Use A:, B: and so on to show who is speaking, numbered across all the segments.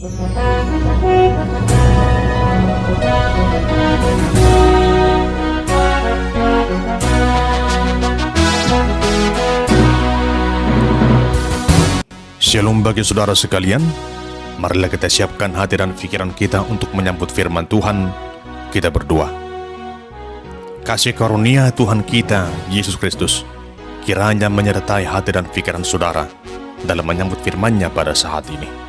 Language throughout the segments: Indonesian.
A: Shalom bagi saudara sekalian, marilah kita siapkan hati dan pikiran kita untuk menyambut firman Tuhan. Kita berdoa. Kasih karunia Tuhan kita, Yesus Kristus, kiranya menyertai hati dan pikiran saudara dalam menyambut firman-Nya pada saat ini.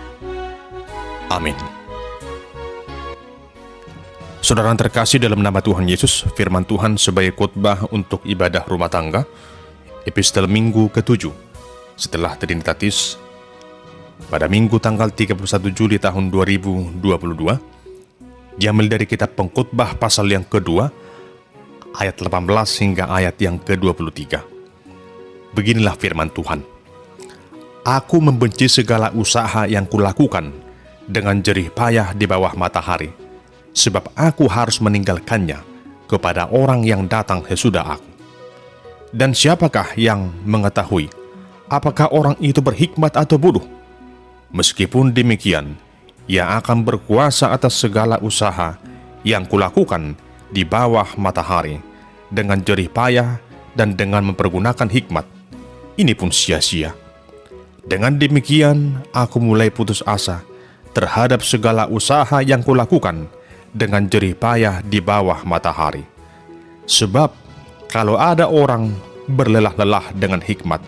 A: Amin. Saudara yang terkasih dalam nama Tuhan Yesus, firman Tuhan sebagai khotbah untuk ibadah rumah tangga, epistel minggu ke-7 setelah Trinitatis, pada Minggu tanggal 31 Juli tahun 2022, diambil dari kitab Pengkhotbah pasal yang kedua, ayat 18 hingga ayat yang ke-23. Beginilah firman Tuhan. Aku membenci segala usaha yang kulakukan dengan jerih payah di bawah matahari, sebab aku harus meninggalkannya kepada orang yang datang sesudah aku. Dan siapakah yang mengetahui apakah orang itu berhikmat atau bodoh? Meskipun demikian, Ia akan berkuasa atas segala usaha yang kulakukan di bawah matahari dengan jerih payah dan dengan mempergunakan hikmat. Ini pun sia-sia. Dengan demikian, aku mulai putus asa terhadap segala usaha yang kulakukan dengan jerih payah di bawah matahari. Sebab, kalau ada orang berlelah-lelah dengan hikmat,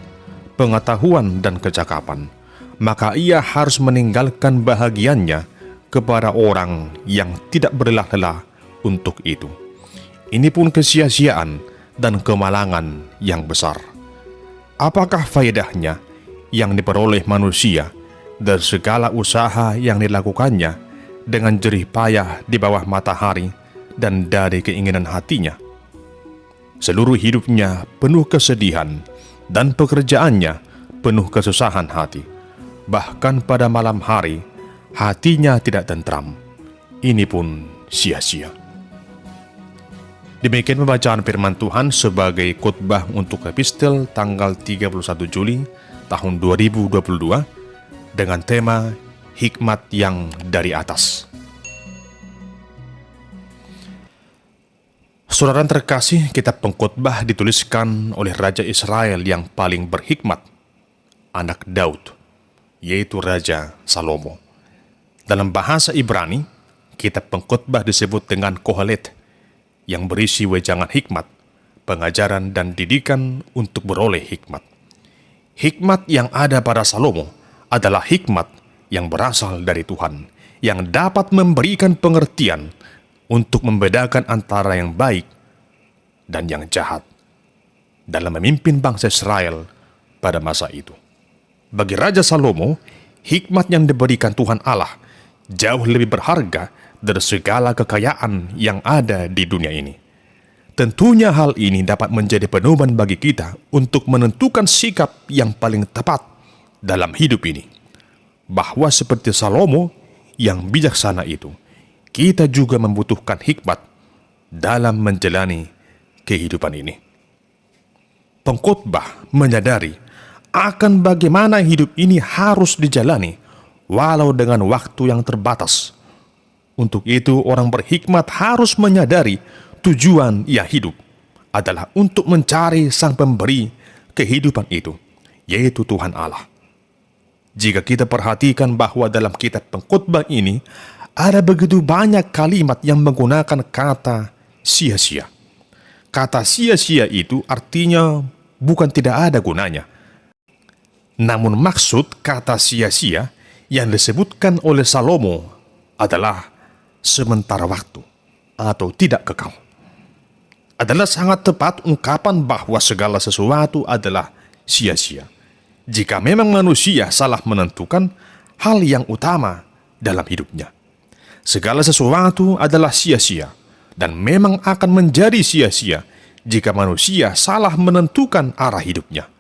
A: pengetahuan dan kecakapan, maka ia harus meninggalkan bahagiannya kepada orang yang tidak berlelah-lelah untuk itu. Ini pun kesia-siaan dan kemalangan yang besar. Apakah faedahnya yang diperoleh manusia dari segala usaha yang dilakukannya dengan jerih payah di bawah matahari dan dari keinginan hatinya? Seluruh hidupnya penuh kesedihan dan pekerjaannya penuh kesusahan hati. Bahkan pada malam hari, hatinya tidak tentram. Ini pun sia-sia. Demikian pembacaan firman Tuhan sebagai khotbah untuk epistel tanggal 31 Juli tahun 2022 dengan tema Hikmat yang dari atas. Saudara yang terkasih, kitab Pengkhotbah dituliskan oleh Raja Israel yang paling berhikmat, anak Daud, yaitu Raja Salomo. Dalam bahasa Ibrani, kitab Pengkhotbah disebut dengan Kohelet, yang berisi wejangan hikmat, pengajaran dan didikan untuk beroleh hikmat. Hikmat yang ada pada Salomo adalah hikmat yang berasal dari Tuhan, yang dapat memberikan pengertian untuk membedakan antara yang baik dan yang jahat dalam memimpin bangsa Israel pada masa itu. Bagi Raja Salomo, hikmat yang diberikan Tuhan Allah jauh lebih berharga dari segala kekayaan yang ada di dunia ini. Tentunya hal ini dapat menjadi pedoman bagi kita untuk menentukan sikap yang paling tepat dalam hidup ini. Bahwa seperti Salomo yang bijaksana itu, kita juga membutuhkan hikmat dalam menjalani kehidupan ini. Pengkhotbah menyadari akan bagaimana hidup ini harus dijalani walau dengan waktu yang terbatas. Untuk itu, orang berhikmat harus menyadari tujuan ia hidup adalah untuk mencari Sang Pemberi kehidupan itu, yaitu Tuhan Allah. Jika kita perhatikan bahwa dalam kitab Pengkhotbah ini ada begitu banyak kalimat yang menggunakan kata sia-sia. Kata sia-sia itu artinya bukan tidak ada gunanya. Namun maksud kata sia-sia yang disebutkan oleh Salomo adalah sementara waktu atau tidak kekal. Adalah sangat tepat ungkapan bahwa segala sesuatu adalah sia-sia jika memang manusia salah menentukan hal yang utama dalam hidupnya. Segala sesuatu adalah sia-sia dan memang akan menjadi sia-sia jika manusia salah menentukan arah hidupnya.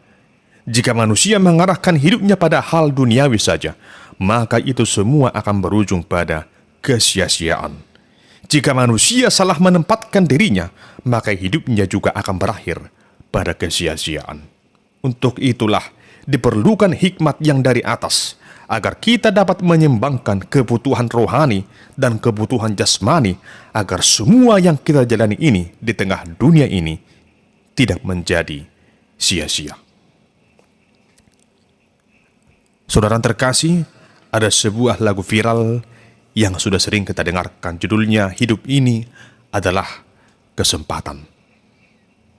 A: Jika manusia mengarahkan hidupnya pada hal duniawi saja, maka itu semua akan berujung pada kesia-siaan. Jika manusia salah menempatkan dirinya, maka hidupnya juga akan berakhir pada kesia-siaan. Untuk itulah diperlukan hikmat yang dari atas, agar kita dapat menyeimbangkan kebutuhan rohani dan kebutuhan jasmani, agar semua yang kita jalani ini di tengah dunia ini tidak menjadi sia-sia. Saudara terkasih, ada sebuah lagu viral yang sudah sering kita dengarkan. Judulnya "Hidup Ini Adalah Kesempatan".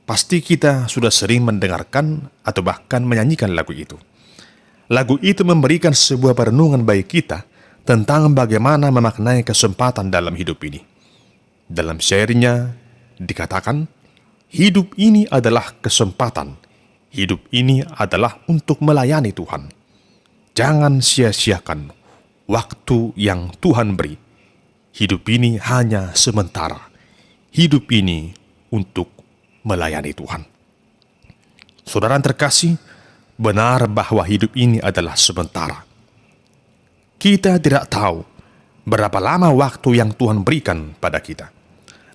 A: Pasti kita sudah sering mendengarkan atau bahkan menyanyikan lagu itu. Lagu itu memberikan sebuah perenungan bagi kita tentang bagaimana memaknai kesempatan dalam hidup ini. Dalam syairnya dikatakan, hidup ini adalah kesempatan. Hidup ini adalah untuk melayani Tuhan. Jangan sia-siakan waktu yang Tuhan beri. Hidup ini hanya sementara. Hidup ini untuk melayani Tuhan. Saudara terkasih, benar bahwa hidup ini adalah sementara. Kita tidak tahu berapa lama waktu yang Tuhan berikan pada kita.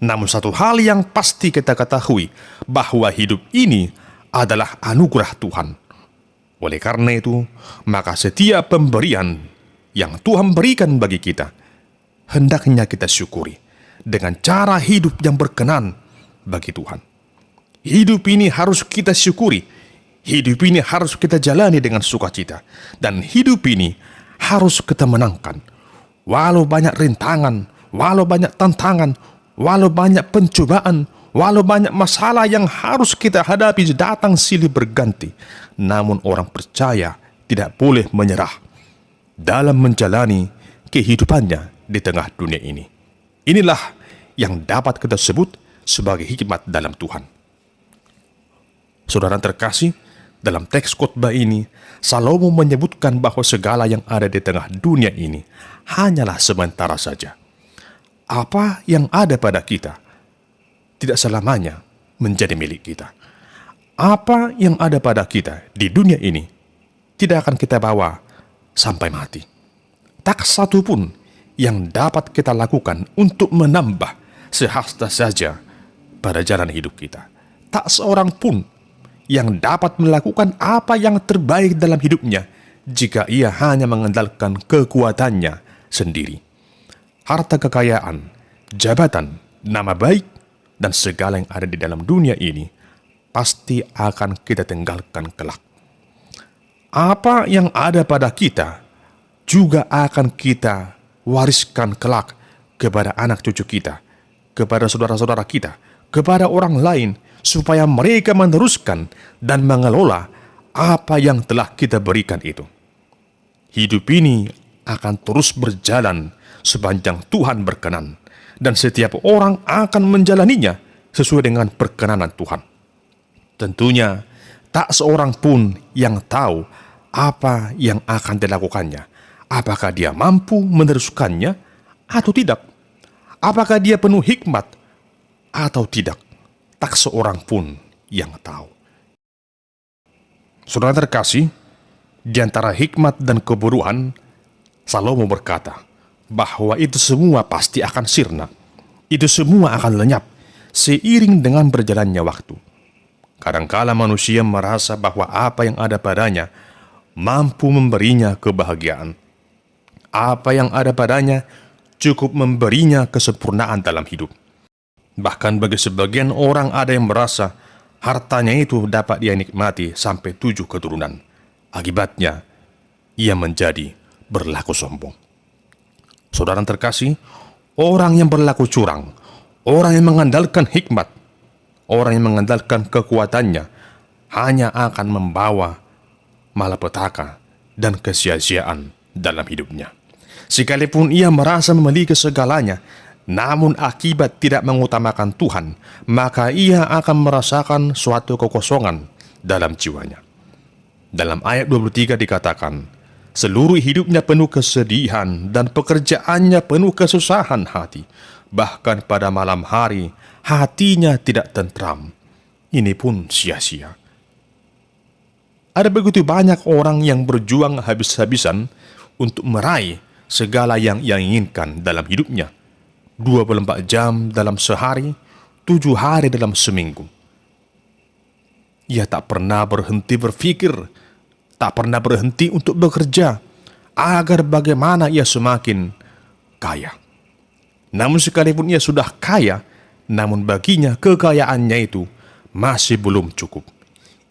A: Namun satu hal yang pasti kita ketahui, bahwa hidup ini adalah anugerah Tuhan. Oleh karena itu, maka setiap pemberian yang Tuhan berikan bagi kita, hendaknya kita syukuri dengan cara hidup yang berkenan bagi Tuhan. Hidup ini harus kita syukuri. Hidup ini harus kita jalani dengan sukacita. Dan hidup ini harus kita menangkan. Walau banyak rintangan, walau banyak tantangan, walau banyak pencobaan, walau banyak masalah yang harus kita hadapi datang silih berganti. Namun orang percaya tidak boleh menyerah dalam menjalani kehidupannya di tengah dunia ini. Inilah yang dapat kita sebut sebagai hikmat dalam Tuhan. Saudara terkasih, dalam teks khotbah ini, Salomo menyebutkan bahwa segala yang ada di tengah dunia ini hanyalah sementara saja. Apa yang ada pada kita tidak selamanya menjadi milik kita. Apa yang ada pada kita di dunia ini tidak akan kita bawa sampai mati. Tak satu pun yang dapat kita lakukan untuk menambah sehasta saja pada jalan hidup kita. Tak seorang pun yang dapat melakukan apa yang terbaik dalam hidupnya jika ia hanya mengandalkan kekuatannya sendiri. Harta kekayaan, jabatan, nama baik, dan segala yang ada di dalam dunia ini pasti akan kita tinggalkan kelak. Apa yang ada pada kita juga akan kita wariskan kelak kepada anak cucu kita, kepada saudara-saudara kita, kepada orang lain, supaya mereka meneruskan dan mengelola apa yang telah kita berikan itu. Hidup ini akan terus berjalan sepanjang Tuhan berkenan, dan setiap orang akan menjalaninya sesuai dengan perkenanan Tuhan. Tentunya, tak seorang pun yang tahu apa yang akan dilakukannya. Apakah dia mampu meneruskannya atau tidak? Apakah dia penuh hikmat atau tidak? Tak seorang pun yang tahu. Saudara terkasih, di antara hikmat dan kebodohan, Salomo berkata bahwa itu semua pasti akan sirna. Itu semua akan lenyap seiring dengan berjalannya waktu. Kadangkala manusia merasa bahwa apa yang ada padanya mampu memberinya kebahagiaan. Apa yang ada padanya cukup memberinya kesempurnaan dalam hidup. Bahkan bagi sebagian orang ada yang merasa hartanya itu dapat dia nikmati sampai 7 keturunan. Akibatnya, ia menjadi berlaku sombong. Saudara terkasih, orang yang berlaku curang, orang yang mengandalkan hikmat, orang yang mengandalkan kekuatannya, hanya akan membawa malapetaka dan kesia-siaan dalam hidupnya. Sekalipun ia merasa memiliki segalanya, namun akibat tidak mengutamakan Tuhan, maka ia akan merasakan suatu kekosongan dalam jiwanya. Dalam ayat 23 dikatakan, seluruh hidupnya penuh kesedihan dan pekerjaannya penuh kesusahan hati. Bahkan pada malam hari, hatinya tidak tentram. Ini pun sia-sia. Ada begitu banyak orang yang berjuang habis-habisan untuk meraih segala yang ia inginkan dalam hidupnya. 24 jam dalam sehari, 7 hari dalam seminggu. Ia tak pernah berhenti berpikir, tak pernah berhenti untuk bekerja, agar bagaimana ia semakin kaya. Namun sekalipun ia sudah kaya, namun baginya kekayaannya itu masih belum cukup.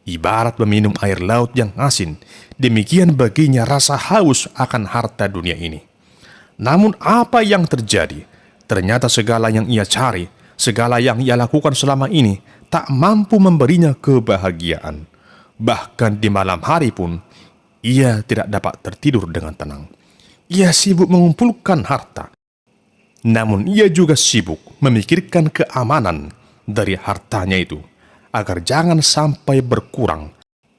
A: Ibarat meminum air laut yang asin, demikian baginya rasa haus akan harta dunia ini. Namun apa yang terjadi? Ternyata segala yang ia cari, segala yang ia lakukan selama ini tak mampu memberinya kebahagiaan. Bahkan di malam hari pun, ia tidak dapat tertidur dengan tenang. Ia sibuk mengumpulkan harta. Namun ia juga sibuk memikirkan keamanan dari hartanya itu, agar jangan sampai berkurang,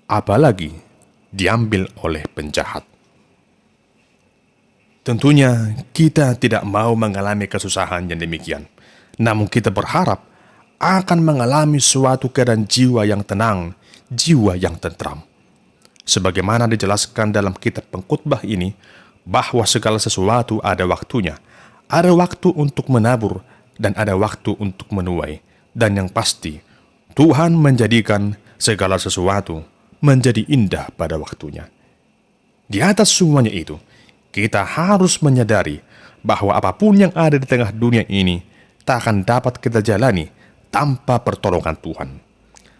A: apalagi diambil oleh penjahat. Tentunya kita tidak mau mengalami kesusahan yang demikian. Namun kita berharap akan mengalami suatu keadaan jiwa yang tenang, jiwa yang tentram. Sebagaimana dijelaskan dalam kitab Pengkhotbah ini, bahwa segala sesuatu ada waktunya. Ada waktu untuk menabur dan ada waktu untuk menuai. Dan yang pasti, Tuhan menjadikan segala sesuatu menjadi indah pada waktunya. Di atas semuanya itu, kita harus menyadari bahwa apapun yang ada di tengah dunia ini tak akan dapat kita jalani tanpa pertolongan Tuhan.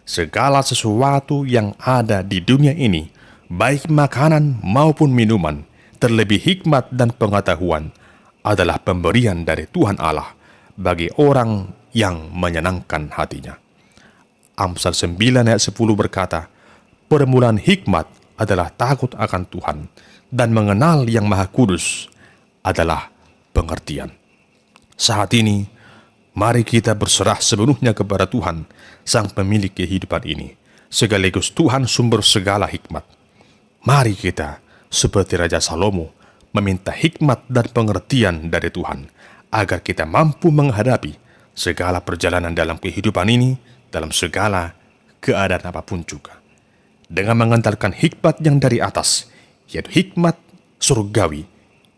A: Segala sesuatu yang ada di dunia ini, baik makanan maupun minuman, terlebih hikmat dan pengetahuan, adalah pemberian dari Tuhan Allah bagi orang yang menyenangkan hatinya. Amsal 9 ayat 10 berkata, permulaan hikmat adalah takut akan Tuhan, dan mengenal yang Maha Kudus adalah pengertian. Saat ini, mari kita berserah sepenuhnya kepada Tuhan, Sang Pemilik kehidupan ini, sekaligus Tuhan sumber segala hikmat. Mari kita, seperti Raja Salomo, meminta hikmat dan pengertian dari Tuhan, agar kita mampu menghadapi segala perjalanan dalam kehidupan ini, dalam segala keadaan apapun juga. Dengan mengantarkan hikmat yang dari atas, yaitu hikmat surgawi,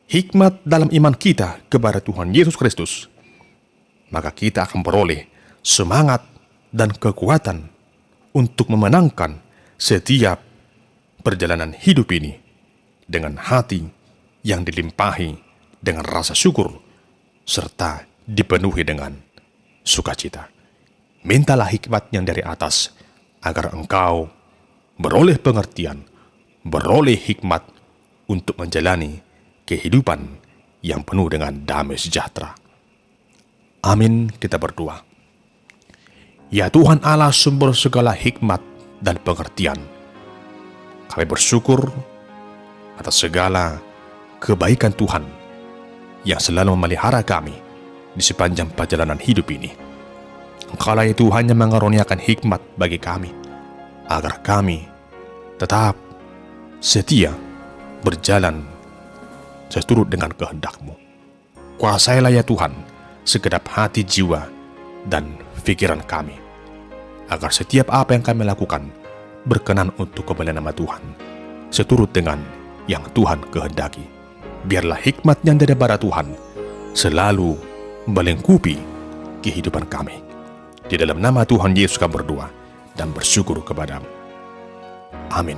A: hikmat dalam iman kita kepada Tuhan Yesus Kristus, maka kita akan beroleh semangat dan kekuatan untuk memenangkan setiap perjalanan hidup ini dengan hati yang dilimpahi dengan rasa syukur serta dipenuhi dengan sukacita. Mintalah hikmat yang dari atas agar engkau beroleh pengertian, beroleh hikmat untuk menjalani kehidupan yang penuh dengan damai sejahtera. Amin, kita berdoa. Ya Tuhan Allah, sumber segala hikmat dan pengertian, kami bersyukur atas segala kebaikan Tuhan yang selalu memelihara kami di sepanjang perjalanan hidup ini. Engkaulah itu hanya mengaruniakan hikmat bagi kami, agar kami tetap setia berjalan seturut dengan kehendak-Mu. Kuasailah ya Tuhan segenap hati, jiwa, dan pikiran kami, agar setiap apa yang kami lakukan berkenan untuk kemuliaan nama Tuhan, seturut dengan yang Tuhan kehendaki. Biarlah hikmat yang daripada Tuhan selalu melingkupi kehidupan kami. Di dalam nama Tuhan Yesus kami berdoa dan bersyukur kepadamu. Amin.